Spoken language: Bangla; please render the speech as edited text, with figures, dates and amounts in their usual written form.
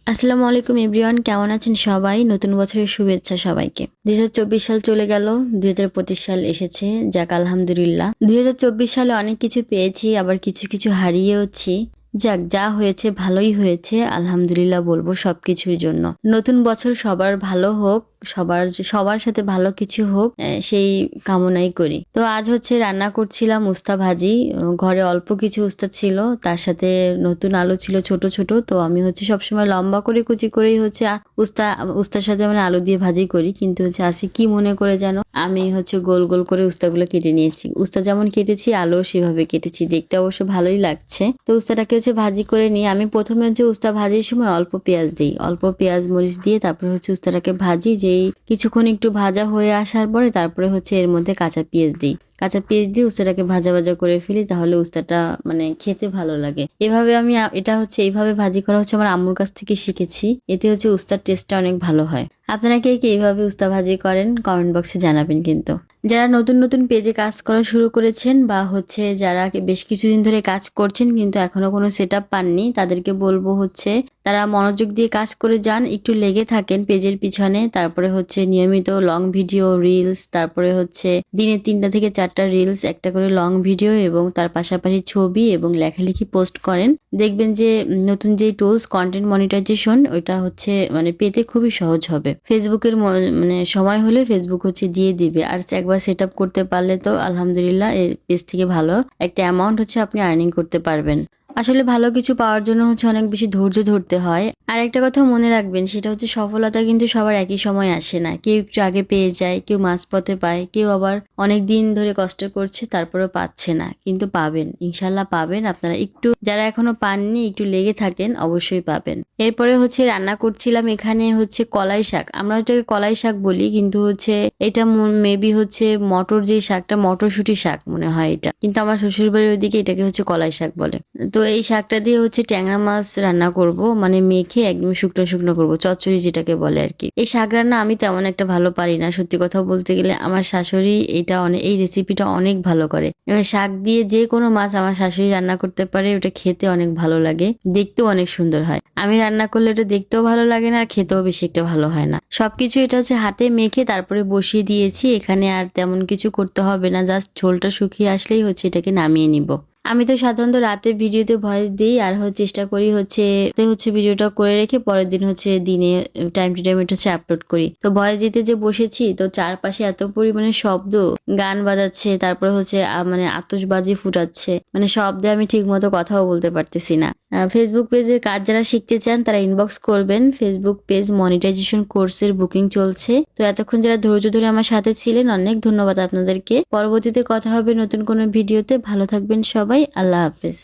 আসসালামু আলাইকুম এভরিওয়ান, কেমন আছেন সবাই? নতুন বছরের শুভেচ্ছা সবাইকে। 2024 সাল চলে গেল, 2025 সাল এসেছে। যাক আলহামদুলিল্লাহ, 2024 সালে অনেক কিছু পেয়েছি, আবার কিছু কিছু হারিয়েওছি। যাক, যা হয়েছে ভালোই হয়েছে, আলহামদুলিল্লাহ বলবো সবকিছুর জন্য। নতুন বছর সবার ভালো হোক, সবার সবার সাথে ভালো কিছু হোক, সেই কামনাই করি। তো আজ হচ্ছে রান্না করছিলাম উস্তা ভাজি। ঘরে অল্প কিছু উস্তা ছিল, তার সাথে নতুন আলু ছিল ছোট ছোট। তো আমি হচ্ছে সবসময় লম্বা করে কুচি করেই হচ্ছে উস্তার সাথে মানে আলু দিয়ে ভাজি করি, কিন্তু হচ্ছে আসি কি মনে করে যেন আমি হচ্ছে গোল গোল করে উস্তাগুলো কেটে নিয়েছি। উস্তা যেমন কেটেছি আলু সেভাবে কেটেছি, দেখতে অবশ্য ভালোই লাগছে। তো উস্তাটাকে হচ্ছে ভাজি করে নিয়ে আমি প্রথমে হচ্ছে উস্তা ভাজির সময় অল্প পেঁয়াজ দিই, অল্প পেঁয়াজ মরিচ দিয়ে তারপরে হচ্ছে উস্তাটাকে ভাজি। যেই কিছুক্ষণ একটু ভাজা হয়ে আসার পরে তারপরে হচ্ছে এর মধ্যে কাঁচা পেঁয়াজ দিই। কাঁচা পেঁয়াজ দিয়ে উস্তাটাকে ভাজা ভাজা করে ফেলি, তাহলে উস্তাটা মানে খেতে ভালো লাগে। এভাবে আমি এটা হচ্ছে এইভাবে ভাজি করা হচ্ছে আমার আম্মুর কাছ থেকে শিখেছি। এতে হচ্ছে উস্তার টেস্টটা অনেক ভালো হয়। আপনারা কে কে এইভাবে উস্তা ভাজি করেন কমেন্ট বক্সে জানাবেন কিন্তু। যারা নতুন নতুন পেজে কাজ করা শুরু করেছেন বা হচ্ছে যারা বেশ কিছুদিন ধরে কাজ করছেন কিন্তু এখনো কোনো সেটআপ পাননি, তাদেরকে বলবো হচ্ছে তারা মনোযোগ দিয়ে কাজ করে যান, একটু লেগে থাকেন পেজের পিছনে। তারপরে হচ্ছে নিয়মিত লং ভিডিও, রিলস, তারপরে হচ্ছে দিনে 3টা থেকে 4টা রিলস, একটা করে লং ভিডিও এবং তার পাশাপাশি ছবি এবং লেখালেখি পোস্ট করেন। দেখবেন যে নতুন যে টুলস কন্টেন্ট মনিটাইজেশন, ওইটা হচ্ছে মানে পেতে খুবই সহজ হবে। ফেসবুকের মানে সময় হলে ফেসবুক হচ্ছে দিয়ে দিবে। আর একবার সেট আপ করতে পারলে তো আলহামদুলিল্লাহ এই পেজ থেকে ভালো একটা অ্যামাউন্ট হচ্ছে আপনি আর্নিং করতে পারবেন। আসলে ভালো কিছু পাওয়ার জন্য হচ্ছে অনেক বেশি ধৈর্য ধরতে হয়। আর একটা কথা মনে রাখবেন, সেটা হচ্ছে সফলতা কিন্তু সবার একই সময় আসে না। কেউ একটু আগে পেয়ে যায়, কেউ মাঝপথে পায়, কেউ আবার অনেক দিন ধরে কষ্ট করছে তারপরেও পাচ্ছে না, কিন্তু পাবেন, ইনশাল্লাহ পাবেন। আপনারা একটু যারা এখনো পাননি একটু লেগে থাকেন, অবশ্যই পাবেন। এরপরে হচ্ছে রান্না করছিলাম এখানে হচ্ছে কলাই শাক। আমরা ওটাকে কলাই শাক বলি, কিন্তু হচ্ছে এটা মেবি হচ্ছে মটর, যে শাকটা মটরশুঁটি শাক মনে হয় এটা, কিন্তু আমার শ্বশুরবাড়ির ওইদিকে এটাকে হচ্ছে কলাই শাক বলে। তো এই শাকটা দিয়ে হচ্ছে ট্যাংরা মাছ রান্না করব, মানে মেখে একদম শুকনো শুকনো করবো, চচ্চড়ি যেটাকে বলে আর কি। এই শাক রান্না আমি তেমন একটা ভালো পারি না, সত্যি কথা বলতে গেলে। আমার শাশুড়ি এই রেসিপিটা অনেক ভালো করে। এবার শাক দিয়ে যে কোনো মাছ আমার শাশুড়ি রান্না করতে পারে, ওটা খেতে অনেক ভালো লাগে, দেখতেও অনেক সুন্দর হয়। আমি রান্না করলে এটা দেখতেও ভালো লাগে না আর খেতেও বেশি একটা ভালো হয় না। সবকিছু এটা হচ্ছে হাতে মেখে তারপরে বসিয়ে দিয়েছি। এখানে আর তেমন কিছু করতে হবে না, জাস্ট ঝোলটা শুকিয়ে আসলেই হচ্ছে এটাকে নামিয়ে নিব। আমি তো সাধারণত রাতে ভিডিওতে ভয়েস দিই, আর চেষ্টা করি হচ্ছে ভিডিওটা করে রেখে পরের দিন হচ্ছে দিনে টাইম টু টাইম এটা হচ্ছে আপলোড করি। তো ভয়েস দিতে যে বসেছি, তো চারপাশে এত পরিমাণে শব্দ, গান বাজাচ্ছে, তারপরে হচ্ছে মানে আতশবাজি ফুটাচ্ছে, মানে শব্দে আমি ঠিক মতো কথাও বলতে পারতেছি না। ফেসবুক পেজের কাজ যারা শিখতে চান তারা ইনবক্স করবেন। ফেসবুক পেজ মনিটাইজেশন কোর্সের বুকিং চলছে। তো এতক্ষণ যারা ধৈর্য ধরে আমার সাথে ছিলেন, অনেক ধন্যবাদ আপনাদেরকে। পরবর্তীতে কথা হবে নতুন কোনো ভিডিওতে। ভালো থাকবেন সবাই, আল্লাহ হাফেজ।